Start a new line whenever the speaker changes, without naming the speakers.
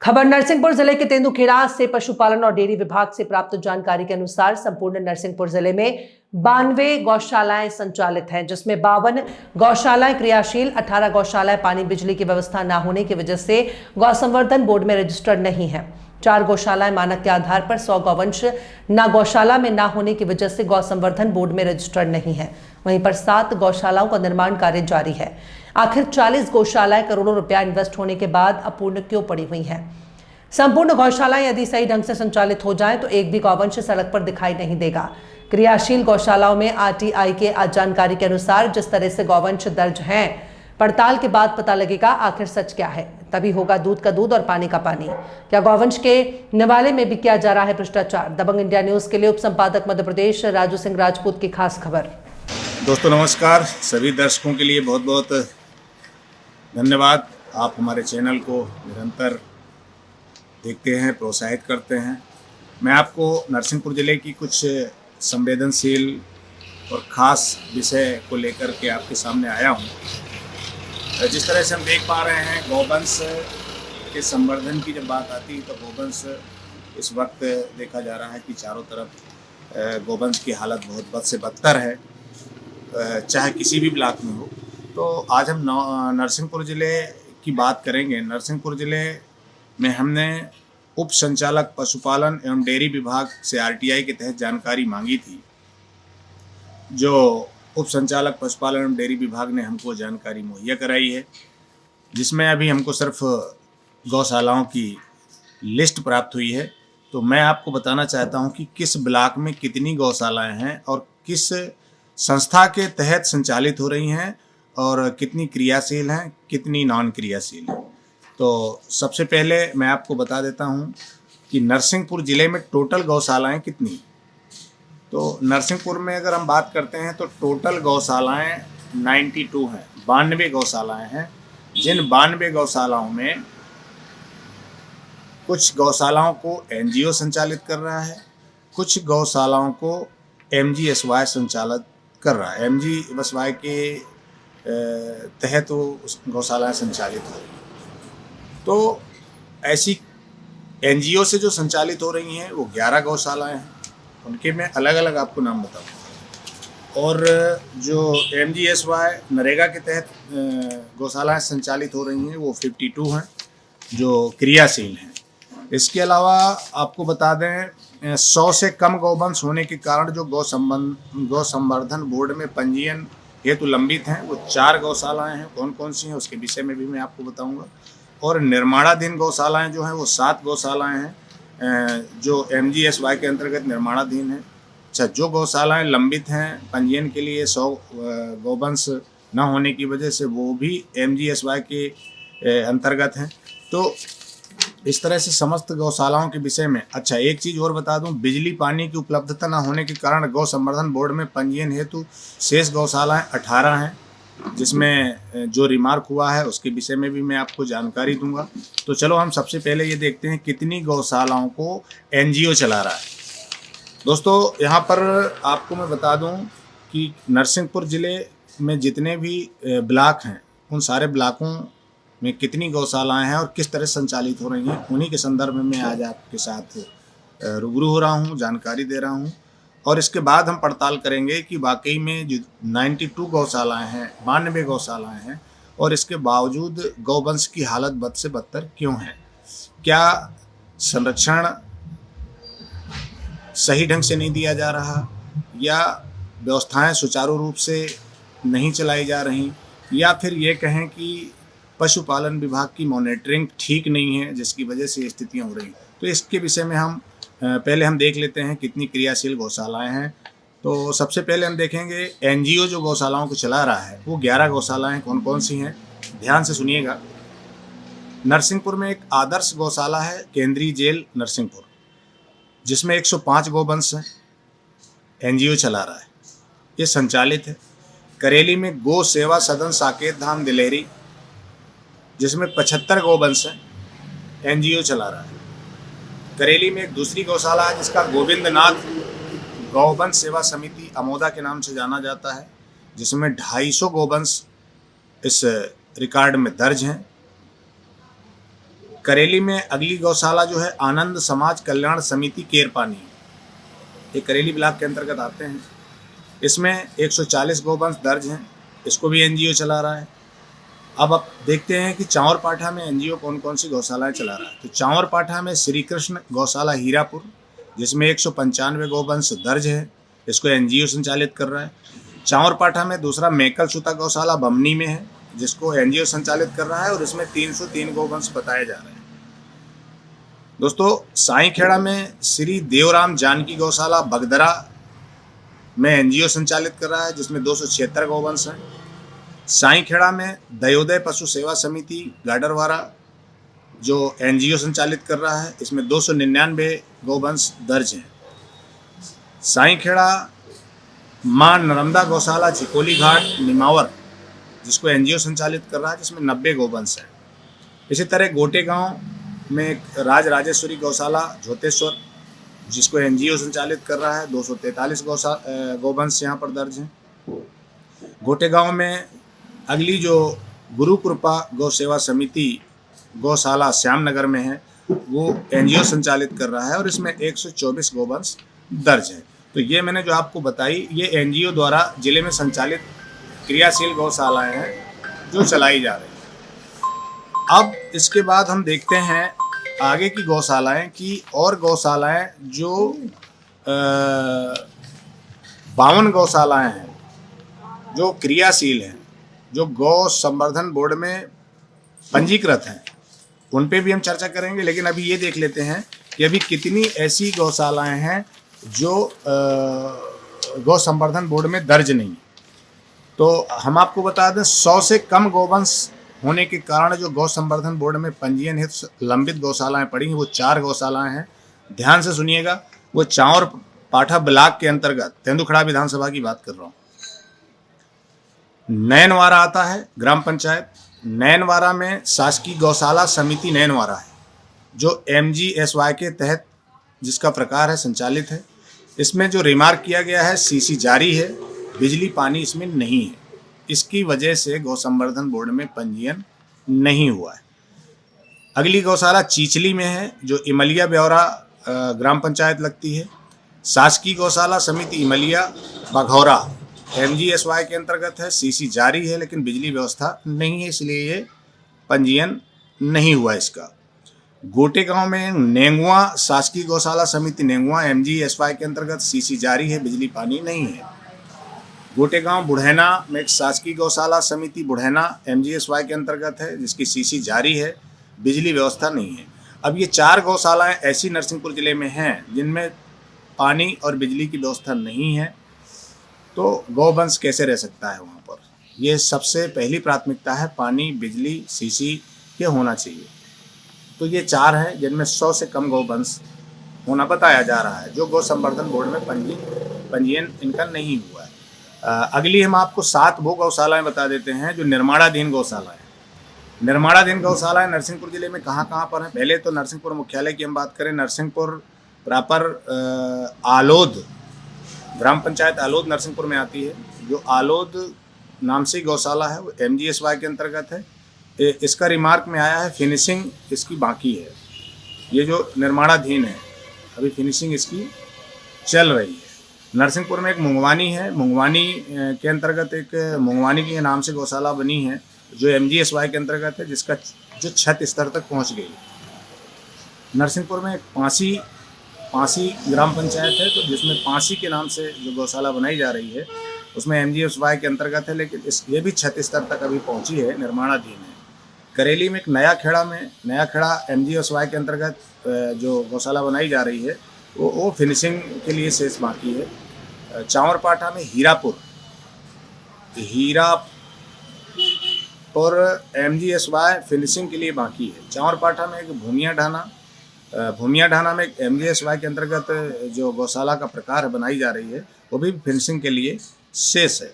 खबर नरसिंहपुर जिले के तेंदुखेड़ा से पशुपालन और डेयरी विभाग से प्राप्त जानकारी के अनुसार संपूर्ण नरसिंहपुर जिले में 92 गौशालाएं संचालित हैं, जिसमें 52 गौशालाएं क्रियाशील, 18 गौशालाएं पानी बिजली की व्यवस्था न होने की वजह से गौ संवर्धन बोर्ड में रजिस्टर्ड नहीं है। 4 गौशालाएं मानक के आधार पर 100 गौवंश न गौशाला में न होने की वजह से गौ संवर्धन बोर्ड में रजिस्टर्ड नहीं है। वहीं पर 7 गौशालाओं का निर्माण कार्य जारी है। आखिर 40 गौशालाएं करोड़ों रुपया इन्वेस्ट होने के बाद अपूर्ण क्यों पड़ी हुई हैं? संपूर्ण गौशालाएं यदि सही ढंग से संचालित हो जाएं तो एक भी गौवंश सड़क पर दिखाई नहीं देगा। क्रियाशील गौशालाओं में आरटीआई के जानकारी के अनुसार जिस तरह से गौवंश दर्ज हैं, पड़ताल के बाद पता लगेगा आखिर सच क्या है। तभी होगा दूध का दूध और पानी का पानी। क्या गौवंश के निवाले में भी किया जा रहा है भ्रष्टाचार? दबंग इंडिया न्यूज के लिए उप संपादक मध्य प्रदेश राजू सिंह राजपूत की खास खबर।
दोस्तों नमस्कार, सभी दर्शकों के लिए बहुत बहुत धन्यवाद। आप हमारे चैनल को निरंतर देखते हैं, प्रोत्साहित करते हैं। मैं आपको नरसिंहपुर ज़िले की कुछ संवेदनशील और ख़ास विषय को लेकर के आपके सामने आया हूँ। जिस तरह से हम देख पा रहे हैं, गौवंश के संवर्धन की जब बात आती है तो गौवंश इस वक्त देखा जा रहा है कि चारों तरफ गौवंश की हालत बहुत बद से बदतर है, चाहे किसी भी ब्लॉक में हो। तो आज हम नरसिंहपुर ज़िले की बात करेंगे। नरसिंहपुर ज़िले में हमने उप संचालक पशुपालन एवं डेयरी विभाग से आरटीआई के तहत जानकारी मांगी थी। जो उप संचालक पशुपालन एवं डेयरी विभाग ने हमको जानकारी मुहैया कराई है, जिसमें अभी हमको सिर्फ गौशालाओं की लिस्ट प्राप्त हुई है। तो मैं आपको बताना चाहता हूं कि किस ब्लॉक में कितनी गौशालाएं हैं और किस संस्था के तहत संचालित हो रही हैं और कितनी क्रियाशील हैं, कितनी नॉन क्रियाशील हैं। तो सबसे पहले मैं आपको बता देता हूं कि नरसिंहपुर ज़िले में टोटल गौशालाएं कितनी। तो नरसिंहपुर में अगर हम बात करते हैं तो टोटल गौशालाएं 92 हैं, 92 गौशालाएं हैं। जिन 92 गौशालाओं में कुछ गौशालाओं को एनजीओ संचालित कर रहा है, कुछ गौशालाओं को एमजीएसवाई संचालित कर रहा है। एमजीएसवाई के तहत वो गौशालाएं संचालित हो रही हैं। तो ऐसी एनजीओ से जो संचालित हो रही हैं वो 11 गौशालाएं हैं। उनके मैं अलग अलग आपको नाम बताऊंगा। और जो एमजीएसवाई नरेगा के तहत गौशालाएं संचालित हो रही हैं वो 52 हैं जो क्रियाशील हैं। इसके अलावा आपको बता दें 100 से कम गौवंश होने के कारण जो गौ संवर्धन बोर्ड में पंजीयन हेतु लंबित हैं वो 4 गौशालाएं हैं। कौन कौन सी हैं उसके विषय में भी मैं आपको बताऊंगा। और निर्माणाधीन गौशालाएं जो हैं वो 7 गौशालाएं हैं जो एमजीएसवाई के अंतर्गत निर्माणाधीन हैं। अच्छा, जो गौशालाएं लंबित हैं पंजीयन के लिए 100 गौवंश न होने की वजह से, वो भी एमजीएसवाई के अंतर्गत हैं। तो इस तरह से समस्त गौशालाओं के विषय में। अच्छा, एक चीज़ और बता दूं, बिजली पानी की उपलब्धता न होने के कारण गौ संवर्धन बोर्ड में पंजीयन हेतु शेष गौशालाएं 18 हैं, जिसमें जो रिमार्क हुआ है उसके विषय में भी मैं आपको जानकारी दूंगा। तो चलो हम सबसे पहले ये देखते हैं कितनी गौशालाओं को एनजीओ चला रहा है। दोस्तों यहाँ पर आपको मैं बता दूं कि नरसिंहपुर ज़िले में जितने भी ब्लॉक हैं उन सारे ब्लॉकों में कितनी गौशालाएं हैं और किस तरह संचालित हो रही हैं, उन्हीं के संदर्भ में मैं आज आपके साथ रूबरू हो रहा हूँ, जानकारी दे रहा हूँ। और इसके बाद हम पड़ताल करेंगे कि वाकई में जो 92 गौशालाएं हैं, 92 गौशालाएं हैं और इसके बावजूद गौवंश की हालत बद से बदतर क्यों है। क्या संरक्षण सही ढंग से नहीं दिया जा रहा, या व्यवस्थाएं सुचारू रूप से नहीं चलाई जा रही, या फिर ये कहें कि पशुपालन विभाग की मॉनिटरिंग ठीक नहीं है जिसकी वजह से स्थितियाँ हो रही। तो इसके विषय में हम पहले हम देख लेते हैं कितनी क्रियाशील गौशालाएं हैं। तो सबसे पहले हम देखेंगे एनजीओ जो गौशालाओं को चला रहा है वो 11 गौशालाएं कौन कौन सी हैं, ध्यान से सुनिएगा। नरसिंहपुर में एक आदर्श गौशाला है केंद्रीय जेल नरसिंहपुर, जिसमें 105 गौवंश हैं, एनजीओ चला रहा है, ये संचालित है। करेली में गौ सेवा सदन साकेत धाम दिलेरी, जिसमें 75 गौवंश हैं, एनजीओ चला रहा है। करेली में एक दूसरी गौशाला है जिसका गोविंदनाथ गौवंश सेवा समिति अमोदा के नाम से जाना जाता है, जिसमें 250 गौवंश इस रिकॉर्ड में दर्ज हैं। करेली में अगली गौशाला जो है आनंद समाज कल्याण समिति केरपानी, ये करेली ब्लॉक के अंतर्गत आते हैं। इसमें 140 गौवंश दर्ज हैं, इसको भी एनजीओ चला रहा है। अब आप देखते हैं कि चांवरपाठा में एनजीओ कौन कौन सी गौशालाएं चला रहा है। तो चांवरपाठा में श्री कृष्ण गौशाला हीरापुर, जिसमें 195 गौवंश दर्ज है, इसको एनजीओ संचालित कर रहा है। चांवरपाठा में दूसरा मेकल सुता गौशाला बमनी में है, जिसको एनजीओ संचालित कर रहा है और इसमें 303 गौवंश बताए जा रहे हैं। दोस्तों, साईखेड़ा में श्री देवराम जानकी गौशाला बगदरा में एनजीओ संचालित कर रहा है, जिसमें 276 गौवंश हैं। साईखेड़ा में दयोदय पशु सेवा समिति गाडरवारा जो एनजीओ संचालित कर रहा है, इसमें 299 गौवंश दर्ज हैं। साईखेड़ा मां नर्मदा गौशाला चिकोली घाट निमावर, जिसको एनजीओ संचालित कर रहा है, जिसमें 90 गौवंश हैं। इसी तरह गोटे गांव में एक राज राजेश्वरी गौशाला झोतेश्वर, जिसको एनजीओ संचालित कर रहा है, 243 गौवंश यहाँ पर दर्ज हैं। गोटे गांव में अगली जो गुरु कृपा गौ सेवा समिति गौशाला श्यामनगर में है, वो एनजीओ संचालित कर रहा है और इसमें 124 गौवंश दर्ज है। तो ये मैंने जो आपको बताई, ये एनजीओ द्वारा जिले में संचालित क्रियाशील गौशालाएं हैं जो चलाई जा रही हैं। अब इसके बाद हम देखते हैं आगे की गौशालाएं की, और गौशालाएं जो 52 गौशालाएं हैं जो क्रियाशील हैं, जो गौ संवर्धन बोर्ड में पंजीकृत हैं, उन पे भी हम चर्चा करेंगे। लेकिन अभी ये देख लेते हैं कि अभी कितनी ऐसी गौशालाएं हैं जो गौ संवर्धन बोर्ड में दर्ज नहीं। तो हम आपको बता दें, 100 से कम गौवंश होने के कारण जो गौ संवर्धन बोर्ड में पंजीयन हेतु लंबित गौशालाएं पड़ी हैं, वो 4 गौशालाएं हैं। ध्यान से सुनिएगा, वो चांवरपाठा ब्लॉक के अंतर्गत तेंदुखड़ा विधानसभा की बात कर रहा हूँ। नैनवारा आता है ग्राम पंचायत। नैनवारा में शासकीय गौशाला समिति नैनवारा है, जो MGSY के तहत जिसका प्रकार है संचालित है। इसमें जो रिमार्क किया गया है, सीसी जारी है, बिजली पानी इसमें नहीं है। इसकी वजह से गौ संवर्धन बोर्ड में पंजीयन नहीं हुआ है। अगली गौशाला चीचली में है, जो इमलिया ब्यौरा ग्राम पंचायत लगती है। शासकीय गौशाला समिति इमलिया बघौरा MGSY के अंतर्गत है, सीसी जारी है, लेकिन बिजली व्यवस्था नहीं है, इसलिए ये पंजीयन नहीं हुआ इसका। गोटे गांव में नेंगुआ शासकीय गौशाला समिति नेंगुआ MGSY के अंतर्गत, सीसी जारी है, बिजली पानी नहीं है। गोटे गांव बुढ़ैना में एक शासकीय गौशाला समिति बुढ़ैना MGSY के अंतर्गत है, जिसकी सीसी जारी है, बिजली व्यवस्था नहीं है। अब ये 4 गौशालाएं ऐसी नरसिंहपुर जिले में हैं जिनमें पानी और बिजली की व्यवस्था नहीं है। तो गौवंश कैसे रह सकता है वहाँ पर? ये सबसे पहली प्राथमिकता है, पानी, बिजली, सीसी ये होना चाहिए। तो ये 4 हैं जिनमें 100 से कम गौवंश होना बताया जा रहा है, जो गौ संवर्धन बोर्ड में पंजीयन इनका नहीं हुआ है। अगली हम आपको 7 वो गौशालाएं बता देते हैं जो निर्माणाधीन गौशालाएं। निर्माणाधीन गौशालाएं नरसिंहपुर जिले में कहाँ कहाँ पर हैं? पहले तो नरसिंहपुर मुख्यालय की हम बात करें, नरसिंहपुर प्रॉपर आलोद ग्राम पंचायत आलोद नरसिंहपुर में आती है। जो आलोद नाम से गौशाला है वो MGSY के अंतर्गत है। इसका रिमार्क में आया है, फिनिशिंग इसकी बाकी है। ये जो निर्माणाधीन है, अभी फिनिशिंग इसकी चल रही है। नरसिंहपुर में एक मुंगवानी है, मुंगवानी के अंतर्गत एक मुंगवानी के नाम से गौशाला बनी है, जो MGSY के अंतर्गत है, जिसका जो छत स्तर तक पहुंच गई। नरसिंहपुर में एक पांसी ग्राम पंचायत है, तो जिसमें पांसी के नाम से जो गौशाला बनाई जा रही है उसमें MGSY के अंतर्गत है, लेकिन ये भी छत स्तर तक अभी पहुंची है, निर्माणाधीन है। करेली में एक नया खेड़ा MGSY के अंतर्गत जो गौशाला बनाई जा रही है वो फिनिशिंग के लिए शेष बाकी है। चांवरपाठा में हीरापुर MGSY फिनिशिंग के लिए बाकी है। चांवरपाठा में एक भूमिया ढाना में एक MGSY के अंतर्गत जो गौशाला का प्रकार बनाई जा रही है, वो भी फिनिशिंग के लिए शेष है।